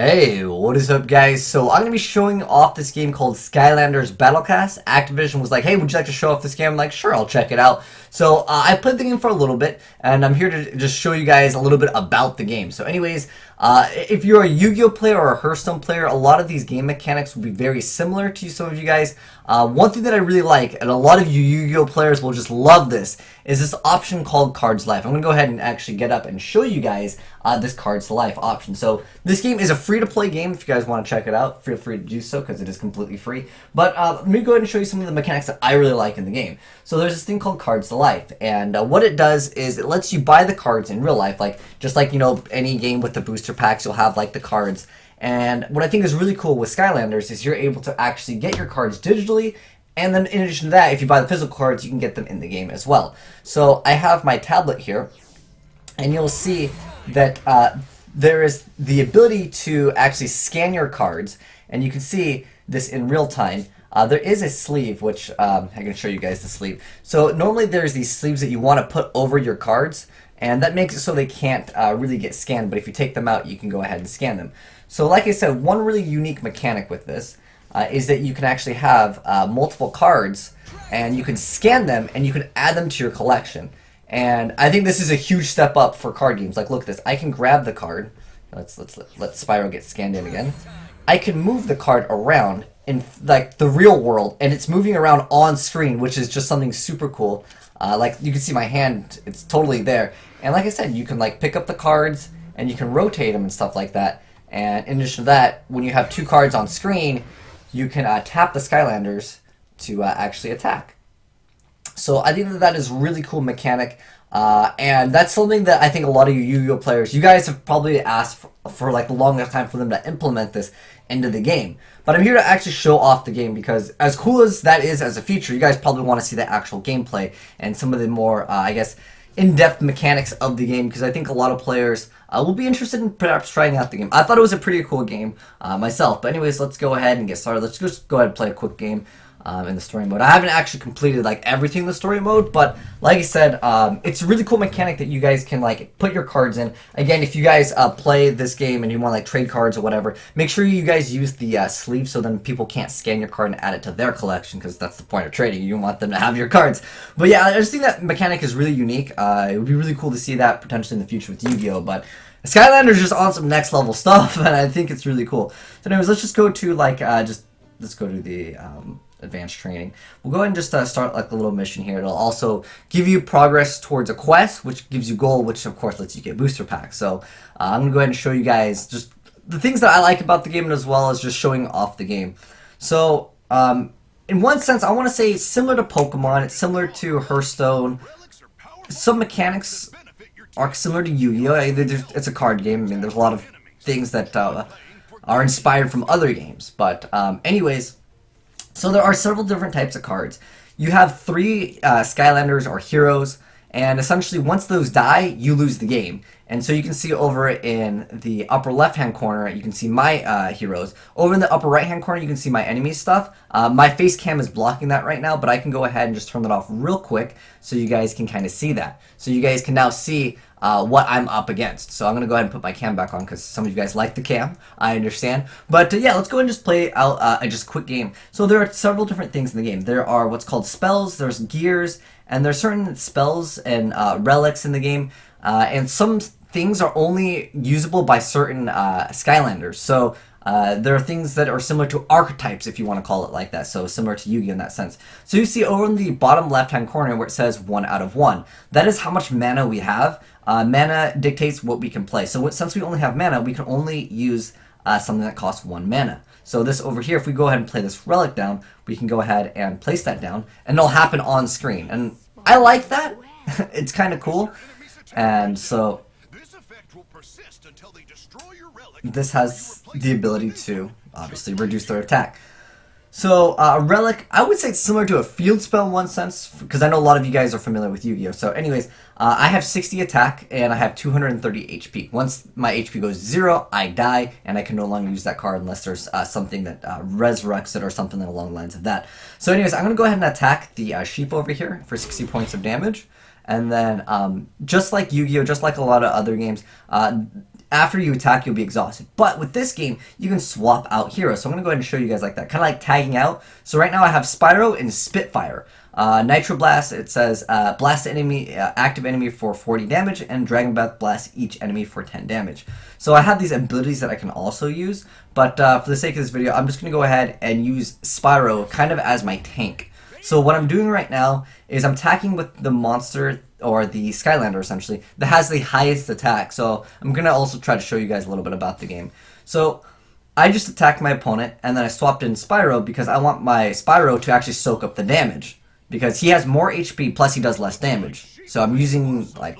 Hey, what is up guys? So I'm going to be showing off this game called Skylanders Battlecast. Activision was like, hey, would you like to show off this game? I'm like, sure, I'll check it out. So I played the game for a little bit, and I'm here to just show you guys a little bit about the game. So anyways, if you're a Yu-Gi-Oh player or a Hearthstone player, a lot of these game mechanics will be very similar to some of you guys. One thing that I really like, and a lot of you Yu-Gi-Oh players will just love this, is this option called Cards Life. I'm going to go ahead and actually get up and show you guys this Cards Life option. So this game is a free-to-play game. If you guys want to check it out, feel free to do so because it is completely free. But let me go ahead and show you some of the mechanics that I really like in the game. So there's this thing called Cards Life, and what it does is it lets you buy the cards in real life, like just like, you know, any game with the booster packs, you'll have like the cards. And what I think is really cool with Skylanders is you're able to actually get your cards digitally, and then in addition to that, if you buy the physical cards, you can get them in the game as well. So I have my tablet here, and you'll see that there is the ability to actually scan your cards, and you can see this in real time. There is a sleeve, which I can show you guys the sleeve. So normally there's these sleeves that you want to put over your cards, and that makes it so they can't really get scanned, but if you take them out, you can go ahead and scan them. So like I said, one really unique mechanic with this is that you can actually have multiple cards, and you can scan them, and you can add them to your collection. And I think this is a huge step up for card games. Like, look at this. I can grab the card. Let Spyro get scanned in again. I can move the card around in like the real world, and it's moving around on screen, which is just something super cool. Like you can see my hand, it's totally there. And like I said, you can like pick up the cards and you can rotate them and stuff like that. And in addition to that, when you have two cards on screen, you can tap the Skylanders to actually attack. So I think that is a really cool mechanic, and that's something that I think a lot of you Yu-Gi-Oh players, you guys have probably asked for like the longest time for them to implement this into the game. But I'm here to actually show off the game because as cool as that is as a feature, you guys probably want to see the actual gameplay and some of the more, I guess, in-depth mechanics of the game, because I think a lot of players will be interested in perhaps trying out the game. I thought it was a pretty cool game myself. But anyways, let's go ahead and get started. Let's just go ahead and play a quick game in the story mode. I haven't actually completed like everything in the story mode, but like I said, it's a really cool mechanic that you guys can like put your cards in. Again, if you guys play this game and you want like trade cards or whatever, make sure you guys use the sleeve so then people can't scan your card and add it to their collection, because that's the point of trading. You want them to have your cards. But yeah, I just think that mechanic is really unique. It would be really cool to see that potentially in the future with Yu-Gi-Oh, but Skylanders just on some next level stuff, and I think it's really cool. So anyways, let's just go to like let's go to the advanced training. We'll go ahead and just start like a little mission here. It'll also give you progress towards a quest, which gives you gold, which of course lets you get booster packs. So I'm gonna go ahead and show you guys just the things that I like about the game, as well as just showing off the game. So in one sense, I want to say it's similar to Pokemon. It's similar to Hearthstone. Some mechanics are similar to Yu-Gi-Oh. It's a card game. I mean, there's a lot of things that are inspired from other games. But anyways, so there are several different types of cards. You have three Skylanders or heroes, and essentially once those die, you lose the game. And so you can see over in the upper left-hand corner, you can see my heroes. Over in the upper right-hand corner, you can see my enemy stuff. My face cam is blocking that right now, but I can go ahead and just turn that off real quick so you guys can kind of see that. So you guys can now see what I'm up against. So I'm going to go ahead and put my cam back on because some of you guys like the cam. I understand. But yeah, let's go ahead and just play out just a quick game. So there are several different things in the game. There are what's called spells, there's gears, and there's certain spells and relics in the game. And some things are only usable by certain Skylanders. So there are things that are similar to archetypes, if you want to call it like that. So similar to Yu-Gi-Oh in that sense. So you see over in the bottom left-hand corner where it says 1 out of 1. That is how much mana we have. Mana dictates what we can play. So since we only have mana, we can only use something that costs 1 mana. So this over here, if we go ahead and play this relic down, we can go ahead and place that down, and it'll happen on screen. And I like that. It's kind of cool. And so this has the ability to obviously reduce their attack. So a relic, I would say it's similar to a field spell in one sense, because I know a lot of you guys are familiar with Yu-Gi-Oh. So anyways, I have 60 attack and I have 230 HP. Once my HP goes 0, I die, and I can no longer use that card unless there's something that resurrects it or something along the lines of that. So anyways, I'm going to go ahead and attack the sheep over here for 60 points of damage. And then just like Yu-Gi-Oh, just like a lot of other games, after you attack, you'll be exhausted. But with this game, you can swap out heroes. So I'm going to go ahead and show you guys like that. Kind of like tagging out. So right now I have Spyro and Spitfire. Nitro Blast, it says blast enemy, active enemy for 40 damage, and Dragon Breath blast each enemy for 10 damage. So I have these abilities that I can also use, but for the sake of this video, I'm just going to go ahead and use Spyro kind of as my tank. So what I'm doing right now is I'm attacking with the monster, or the Skylander essentially, that has the highest attack. So I'm going to also try to show you guys a little bit about the game. So I just attacked my opponent, and then I swapped in Spyro because I want my Spyro to actually soak up the damage. Because he has more HP, plus he does less damage. So I'm using like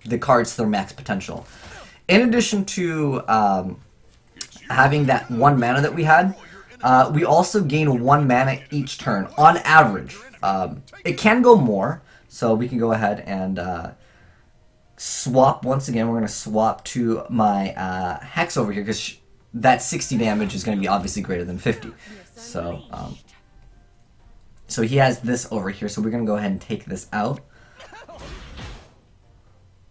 the cards to their max potential. In addition to having that 1 mana that we had, we also gain 1 mana each turn, on average. It can go more, so we can go ahead and swap. Once again, we're going to swap to my Hex over here, because that 60 damage is going to be obviously greater than 50. So... So he has this over here, so we're going to go ahead and take this out.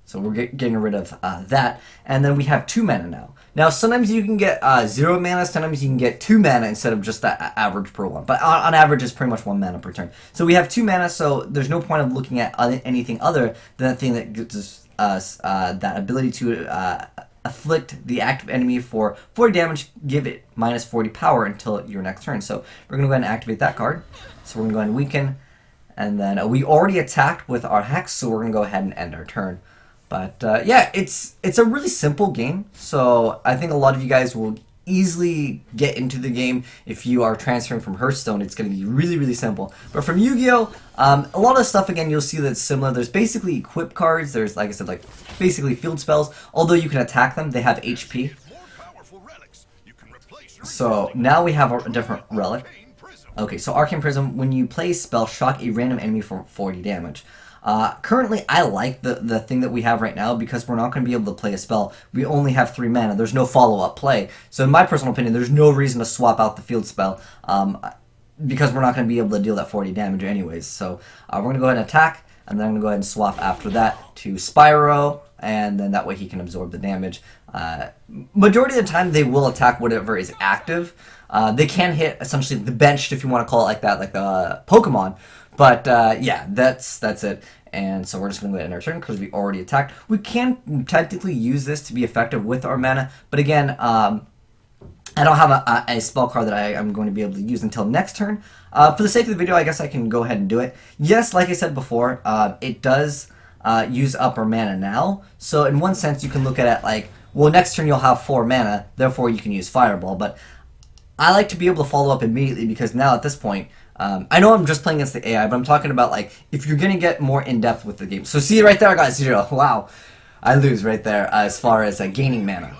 So we're getting rid of that. And then we have 2 mana now. Now, sometimes you can get 0 mana, sometimes you can get 2 mana instead of just that average per one. But on average, it's pretty much 1 mana per turn. So we have 2 mana, so there's no point of looking at anything other than that thing that gives us that ability to afflict the active enemy for 40 damage, give it minus 40 power until your next turn. So we're going to go ahead and activate that card. So we're going to go ahead and weaken, and then we already attacked with our Hex, so we're going to go ahead and end our turn. But yeah, it's a really simple game, so I think a lot of you guys will easily get into the game. If you are transferring from Hearthstone, it's going to be really, really simple. But from Yu-Gi-Oh, a lot of stuff, again, you'll see that's similar. There's basically equip cards, there's, like I said, like basically field spells. Although you can attack them, they have HP. So now we have a different relic. Okay, so Arcane Prism, when you play a spell, shock a random enemy for 40 damage. Currently, I like the thing that we have right now because we're not going to be able to play a spell. We only have 3 mana. There's no follow-up play. So in my personal opinion, there's no reason to swap out the field spell because we're not going to be able to deal that 40 damage anyways. So we're going to go ahead and attack, and then I'm going to go ahead and swap after that to Spyro, and then that way he can absorb the damage. Majority of the time, they will attack whatever is active. They can hit essentially the benched, if you want to call it like that, like the Pokemon. But yeah, that's it. And so we're just going to go ahead and end our turn because we already attacked. We can technically use this to be effective with our mana, but again, I don't have a spell card that I'm going to be able to use until next turn. For the sake of the video, I guess I can go ahead and do it. Yes, like I said before, it does use up our mana now. So in one sense, you can look at it like, well, next turn you'll have 4 mana, therefore you can use Fireball. But I like to be able to follow up immediately because now at this point, I know I'm just playing against the AI, but I'm talking about like if you're going to get more in-depth with the game. So see right there, I got 0. Wow. I lose right there as far as gaining mana.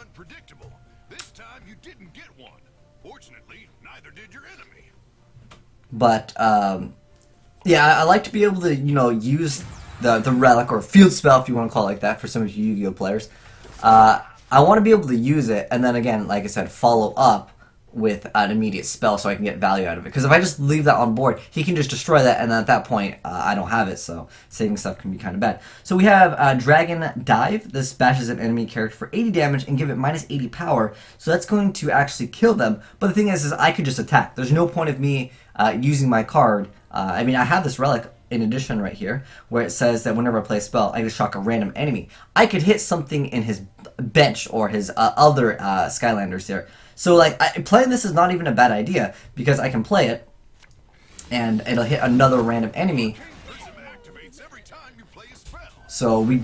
But yeah, I like to be able to, you know, use the relic or field spell, if you want to call it like that, for some of you Yu-Gi-Oh players. I want to be able to use it, and then again, like I said, follow up with an immediate spell so I can get value out of it. Because if I just leave that on board, he can just destroy that, and then at that point, I don't have it, so saving stuff can be kind of bad. So we have Dragon Dive. This bashes an enemy character for 80 damage and give it minus 80 power, so that's going to actually kill them. But the thing is I could just attack. There's no point of me using my card. I mean, I have this relic in addition right here, where it says that whenever I play a spell, I just shock a random enemy. I could hit something in his bench or his other Skylanders there. So, like, playing this is not even a bad idea, because I can play it, and it'll hit another random enemy. So we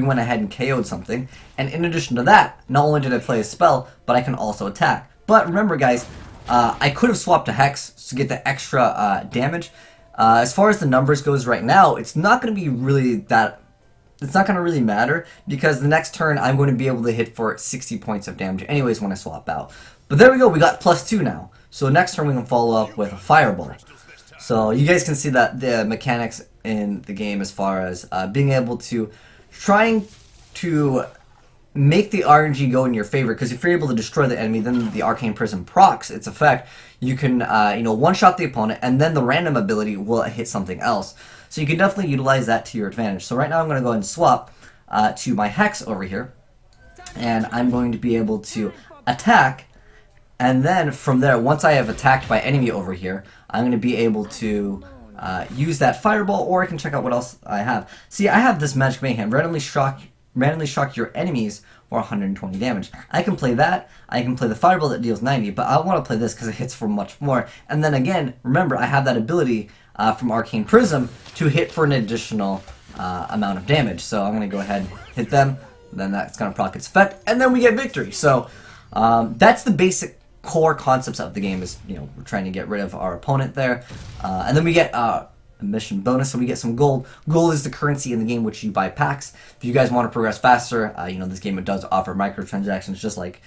went ahead and KO'd something, and in addition to that, not only did I play a spell, but I can also attack. But remember, guys, I could have swapped to Hex to get the extra damage. As far as the numbers goes right now, it's not going to be really that... It's not going to really matter, because the next turn I'm going to be able to hit for 60 points of damage anyways when I swap out. But there we go, we got +2 now. So next turn we can follow up with a Fireball. So you guys can see that the mechanics in the game as far as being able to... trying to make the RNG go in your favor, because if you're able to destroy the enemy, then the Arcane Prism procs its effect. You can, you know, one-shot the opponent, and then the random ability will hit something else. So you can definitely utilize that to your advantage. So right now I'm going to go ahead and swap to my Hex over here. and I'm going to be able to attack, and then from there, once I have attacked my enemy over here, I'm going to be able to use that fireball, or I can check out what else I have. See, I have this Magic Mayhem, randomly shock your enemies for 120 damage. I can play that, I can play the fireball that deals 90, but I want to play this because it hits for much more. And then again, remember, I have that ability from Arcane Prism to hit for an additional amount of damage. So I'm going to go ahead and hit them, then that's going to proc its effect, and then we get victory. So that's the basic core concepts of the game. Is, you know, we're trying to get rid of our opponent there, and then we get a mission bonus, so we get some gold. Gold is the currency in the game which you buy packs. If you guys want to progress faster, you know, this game does offer microtransactions just like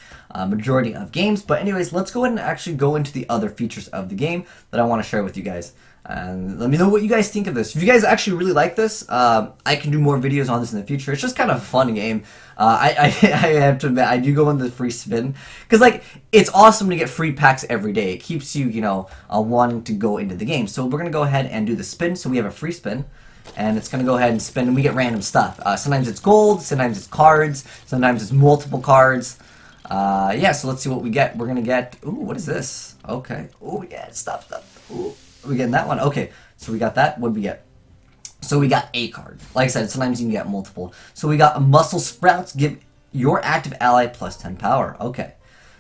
majority of games. But anyways, let's go ahead and actually go into the other features of the game that I want to share with you guys. And let me know what you guys think of this. If you guys actually really like this, I can do more videos on this in the future. It's just kind of a fun game. I have to admit, I do go on the free spin, because like, it's awesome to get free packs every day. It keeps you, you know, wanting to go into the game. So we're gonna go ahead and do the spin. So we have a free spin, and it's gonna go ahead and spin, and we get random stuff. Sometimes it's gold, sometimes it's cards, sometimes it's multiple cards. Yeah, so let's see what we get. We're gonna get, ooh, what is this? Okay. Oh yeah, stop. Ooh. We getting that one? Okay, so we got that. What did we get? So we got a card. Like I said, sometimes you can get multiple. So we got Muscle Sprouts. Give your active ally plus 10 power. Okay.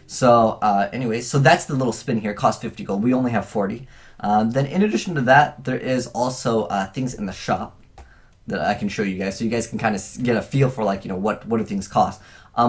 So, anyways, so that's the little spin here. Cost 50 gold. We only have 40. Then in addition to that, there is also things in the shop that I can show you guys, so you guys can kind of get a feel for, like, you know, what do things cost.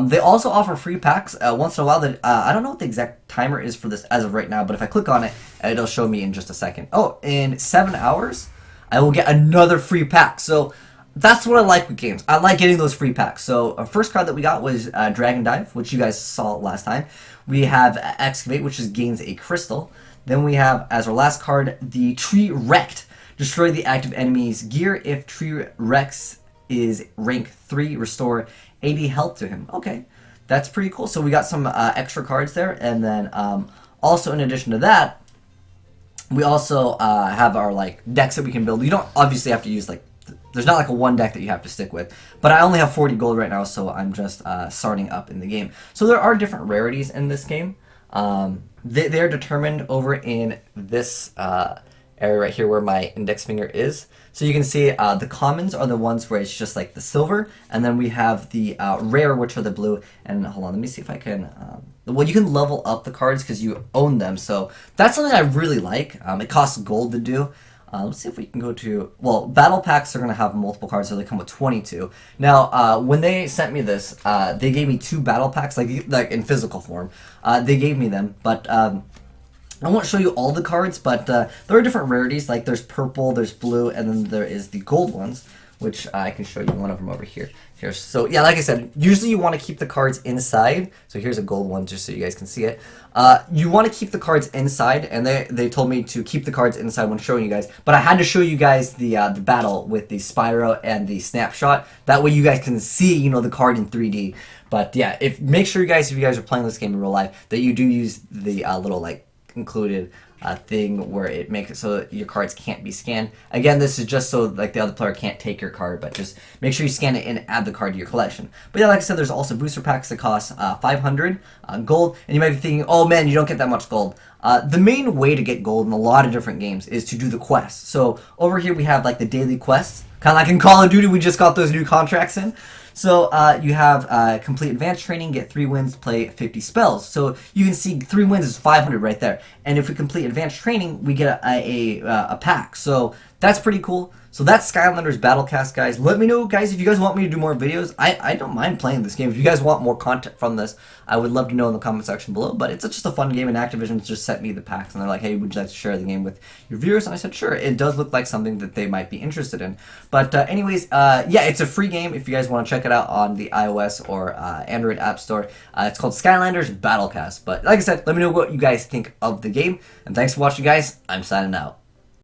They also offer free packs once in a while. That I don't know what the exact timer is for this as of right now, but if I click on it, it'll show me in just a second. Oh, in 7 hours, I will get another free pack. So that's what I like with games. I like getting those free packs. So our first card that we got was Dragon Dive, which you guys saw last time. We have Excavate, which just gains a crystal. Then we have, as our last card, the Tree Wrecked. Destroy the active enemy's gear. If Tree Wrecks is rank 3, restore 80 health to him. Okay, that's pretty cool. So we got some extra cards there, and then also in addition to that, we also have our like decks that we can build. You don't obviously have to use like, there's not like a one deck that you have to stick with, but I only have 40 gold right now, so I'm just starting up in the game. So there are different rarities in this game. They're determined over in this area right here where my index finger is. So you can see the commons are the ones where it's just like the silver, and then we have the rare, which are the blue. And hold on, let me see if I can, well, you can level up the cards because you own them, so that's something I really like. It costs gold to do. Let's see if we can go to, well, battle packs are going to have multiple cards, so they come with 22. Now, when they sent me this, they gave me 2 battle packs, like in physical form. They gave me them, but I won't show you all the cards, but there are different rarities. Like there's purple, there's blue, and then there is the gold ones, which I can show you one of them over here. So yeah, like I said, usually you want to keep the cards inside. So here's a gold one, just so you guys can see it. You want to keep the cards inside, and they told me to keep the cards inside when showing you guys. But I had to show you guys the battle with the Spyro and the Snapshot. That way you guys can see, you know, the card in 3D. But yeah, make sure you guys, if you guys are playing this game in real life, that you do use the little like included thing where it makes it so that your cards can't be scanned. Again, this is just so like the other player can't take your card, but just make sure you scan it and add the card to your collection. But yeah, like I said, there's also booster packs that cost 500 gold, and you might be thinking, oh man, you don't get that much gold. The main way to get gold in a lot of different games is to do the quests. So over here we have like the daily quests, kind of like in Call of Duty. We just got those new contracts in. So you have complete advanced training, get 3 wins, play 50 spells. So you can see 3 wins is 500 right there. And if we complete advanced training, we get a pack. So that's pretty cool. So that's Skylanders Battlecast, guys. Let me know, guys, if you guys want me to do more videos. I don't mind playing this game. If you guys want more content from this, I would love to know in the comment section below. But it's just a fun game, and Activision just sent me the packs, and they're like, hey, would you like to share the game with your viewers? And I said, sure. It does look like something that they might be interested in. But anyways, yeah, it's a free game if you guys want to check it out on the iOS or Android App Store. It's called Skylanders Battlecast. But like I said, let me know what you guys think of the game. And thanks for watching, guys. I'm signing out.